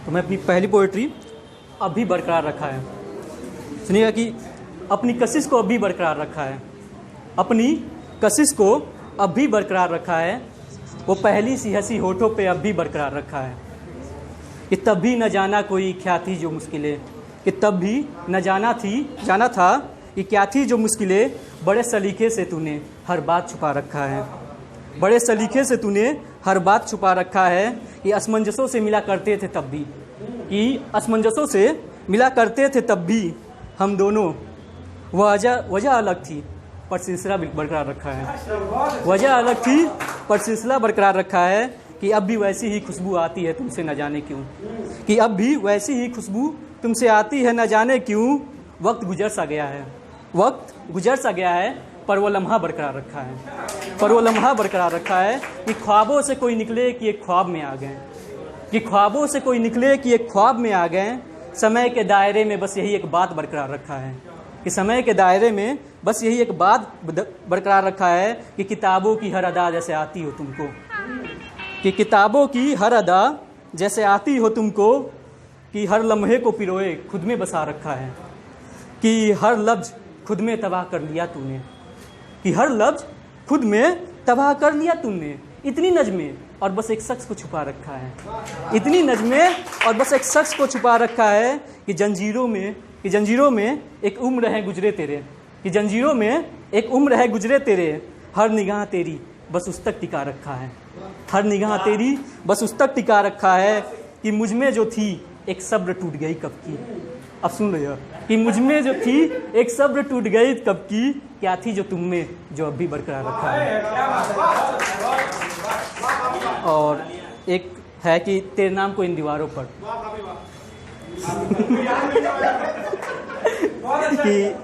तो मैं अपनी पहली पोएट्री अब भी बरकरार रखा है। सुनिएगा कि अपनी कशिश को अब भी बरकरार रखा है, अपनी कशिश को अब भी बरकरार रखा है, वो पहली सी हंसी होठों पे अब भी बरकरार रखा है। कि तब भी न जाना कोई क्या थी जो मुश्किलें, कि तब भी न जाना था कि क्या थी जो मुश्किलें, बड़े सलीके से तूने हर बात छुपा रखा है। बड़े सलीके से तूने हर बात छुपा रखा है। कि असमंजसों से मिला करते थे तब भी, कि असमंजसों से मिला करते थे तब भी हम दोनों, वजह अलग थी पर सिलसिला बरकरार रखा है। वजह अलग थी पर सिलसिला बरकरार रखा है। कि अब भी वैसी ही खुशबू आती है तुमसे न जाने क्यों, कि अब भी वैसी ही खुशबू तुमसे आती है न जाने क्यों। वक्त गुजर सा गया है, वक्त गुजर सा गया है, पर वो लम्हा बरकरार रखा है, पर वो लम्हा बरकरार रखा है। कि ख्वाबों से कोई निकले कि एक ख्वाब में आ गए, कि ख्वाबों से कोई निकले कि एक ख्वाब में आ गए। समय के दायरे में बस यही एक बात बरकरार रखा है, कि समय के दायरे में बस यही एक बात बरकरार रखा है। कि किताबों की हर अदा जैसे आती हो तुमको, कि किताबों की हर अदा जैसे आती हो तुमको। कि हर लम्हे को पिरोए खुद में बसा रखा है, कि हर लफ्ज़ खुद में तबाह कर लिया तूने, कि हर लफ्ज़ खुद में तबाह कर लिया तूने। इतनी नज़में और बस एक शख्स को छुपा रखा है, इतनी नज़में और बस एक शख्स को छुपा रखा है। कि जंजीरों में एक उम्र है गुजरे तेरे, कि जंजीरों में एक उम्र है गुजरे तेरे। हर निगाह तेरी बस उस तक टिका रखा है, हर निगाह तेरी बस उस तक टिका रखा है। कि मुझ में जो थी एक सब्र टूट गई कब की। अब सुन लो, कि मुझ में जो थी एक सब्र टूट गई कब की। क्या थी जो तुम में जो अब भी बरकरार रखा है। और एक है कि तेरे नाम को इन दीवारों पर कि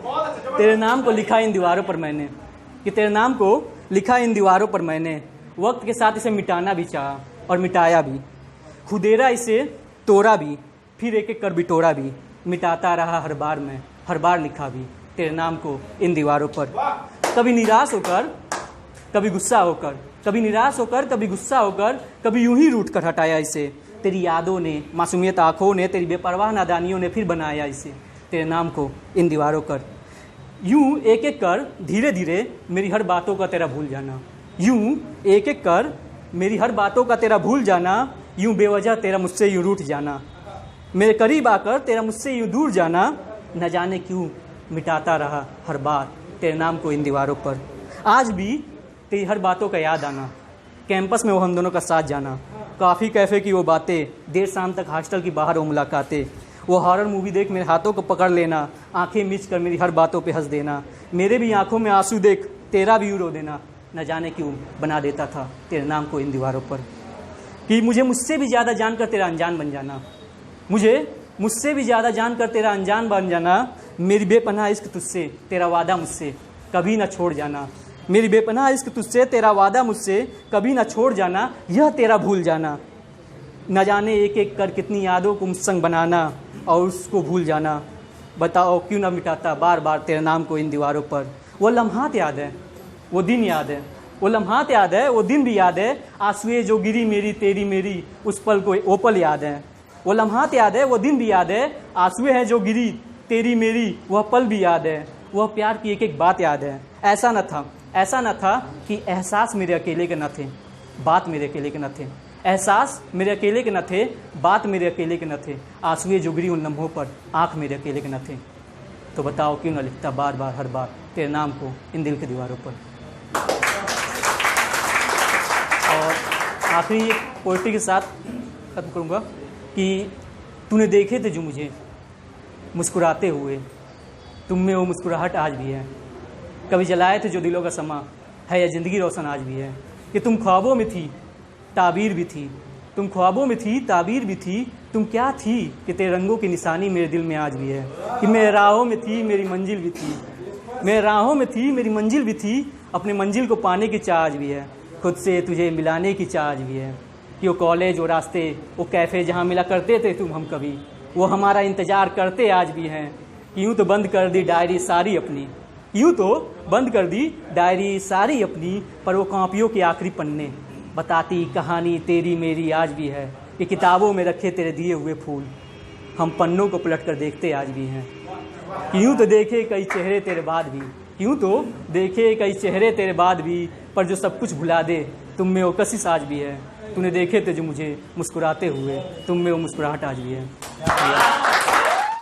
तेरे नाम को लिखा इन दीवारों पर मैंने, कि तेरे नाम को लिखा इन दीवारों पर मैंने। वक्त के साथ इसे मिटाना भी चाहा और मिटाया भी, खुदेरा इसे तोड़ा भी, फिर एक एक कर बिटोरा भी। मिटाता रहा हर बार मैं, हर बार लिखा भी तेरे नाम को इन दीवारों पर। कभी निराश होकर, कभी गुस्सा होकर, कभी निराश होकर, कभी गुस्सा होकर, कभी यूं ही रूठ कर हटाया इसे। तेरी यादों ने, मासूमियत आँखों ने, तेरी बेपरवाह नादानियों ने फिर बनाया इसे तेरे नाम को इन दीवारों पर। यूं एक एक कर धीरे धीरे मेरी हर बातों का तेरा भूल जाना, यूं एक एक कर मेरी हर बातों का तेरा भूल जाना। यूं बेवजह तेरा मुझसे यूं रूठ जाना, मेरे करीब आकर तेरा मुझसे यूं दूर जाना। न जाने क्यों मिटाता रहा हर बार तेरे नाम को इन दीवारों पर। आज भी तेरी हर बातों का याद आना, कैंपस में वो हम दोनों का साथ जाना, काफ़ी कैफ़े की वो बातें, देर शाम तक हॉस्टल की बाहर वो मुलाकातें, वो हॉरर मूवी देख मेरे हाथों को पकड़ लेना, आंखें मीच कर मेरी हर बातों पे हंस देना। मेरे भी आंखों में आंसू देख तेरा भी रो देना। न जाने क्यों बना देता था तेरे नाम को इन दीवारों पर। कि मुझे मुझसे भी ज़्यादा जानकर तेरा अनजान बन जाना, मुझे मुझसे भी ज़्यादा जानकर तेरा अनजान बन जाना। मेरी बेपनाह इश्क तुझसे तेरा वादा मुझसे कभी न छोड़ जाना, मेरी बेपनाह इश्क तुझसे तेरा वादा मुझसे कभी न छोड़ जाना। यह तेरा भूल जाना, न जाने एक एक कर कितनी यादों को मुझसंग बनाना और उसको भूल जाना। बताओ क्यों न मिटाता बार बार तेरे नाम को इन दीवारों पर। वो लम्हात याद है, वो दिन याद है, वो लम्हात याद है, वो दिन भी याद है। आंसुएं जो गिरी मेरी तेरी मेरी उस पल को वो पल याद है। वो लम्हात याद है, वो दिन भी याद है। आंसुएं हैं जो गिरी तेरी मेरी वह पल भी याद है। वह प्यार की एक एक बात याद है। ऐसा न था कि एहसास मेरे अकेले के न थे, बात मेरे अकेले के न थे। एहसास मेरे अकेले के न थे, बात मेरे अकेले के न थे। आंसुएं जो गिरी उन लम्हों पर आँख मेरे अकेले के न थे। तो बताओ क्यों न लिखता बार बार हर बार तेरे नाम को इन दिल की दीवारों पर। और आखिरी एक पोएट्री के साथ खत्म करूँगा कि तूने देखे थे जो मुझे मुस्कुराते हुए, तुम में वो मुस्कुराहट आज भी है। कभी जलाए थे जो दिलों का समा है, या ज़िंदगी रोशन आज भी है। कि तुम ख्वाबों में थी ताबीर भी थी, तुम ख्वाबों में थी ताबीर भी थी। तुम क्या थी कि तेरे रंगों की निशानी मेरे दिल में आज भी है। कि मेरे राहों में थी मेरी मंजिल भी थी, मेरे राहों में थी मेरी मंजिल भी थी। अपने मंजिल को पाने की चाह आज भी है, खुद से तुझे मिलाने की चाह आज भी है। कि वो कॉलेज, वो रास्ते, वो कैफ़े जहाँ मिला करते थे तुम हम कभी, वो हमारा इंतज़ार करते आज भी हैं। यूँ तो बंद कर दी डायरी सारी अपनी, यूँ तो बंद कर दी डायरी सारी अपनी। पर वो कॉपियों के आखिरी पन्ने बताती कहानी तेरी मेरी आज भी है। कि किताबों में रखे तेरे दिए हुए फूल हम पन्नों को पलट कर देखते आज भी हैं। यूँ तो देखे कई चेहरे तेरे बाद भी, यूँ तो देखे कई चेहरे तेरे बाद भी, पर जो सब कुछ भुला दे तुम में वो कशिश आज भी है। तूने देखे थे जो मुझे मुस्कुराते हुए, तुम में वो मुस्कुराहट आज भी है।